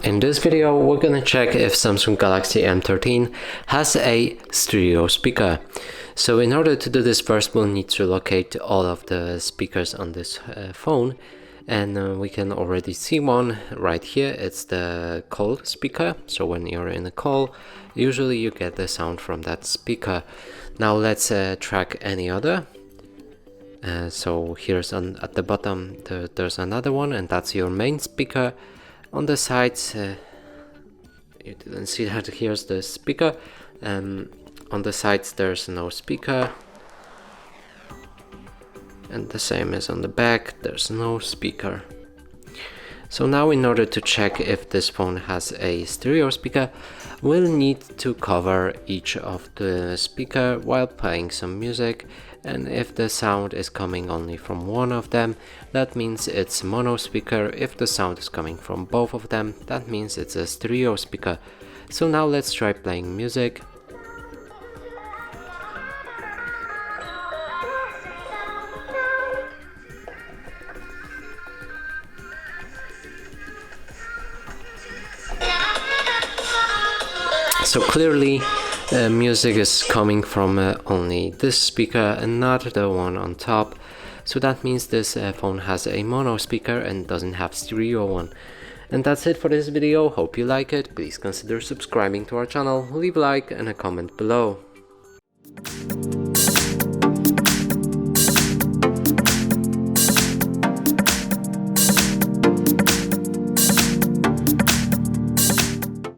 In this video, we're gonna check if Samsung Galaxy M13 has a stereo speaker. So in order to do this, first we'll need to locate all of the speakers on this phone, and we can already see one right here. It's the call speaker. So when you're in a call, usually you get the sound from that speaker. Now let's track any other. So here's at the bottom there's another one, and that's your main speaker. On the sides, you didn't see that. Here's the speaker. On the sides there's no speaker, and the same as on the back, there's no speaker. So now in order to check if this phone has a stereo speaker, we'll need to cover each of the speaker while playing some music, and if the sound is coming only from one of them, that means it's mono speaker. If the sound is coming from both of them, that means it's a stereo speaker. So now let's try playing music. So clearly music is coming from only this speaker and not the one on top. So that means this phone has a mono speaker and doesn't have stereo one. And that's it for this video. Hope you like it. Please consider subscribing to our channel, leave a like and a comment below.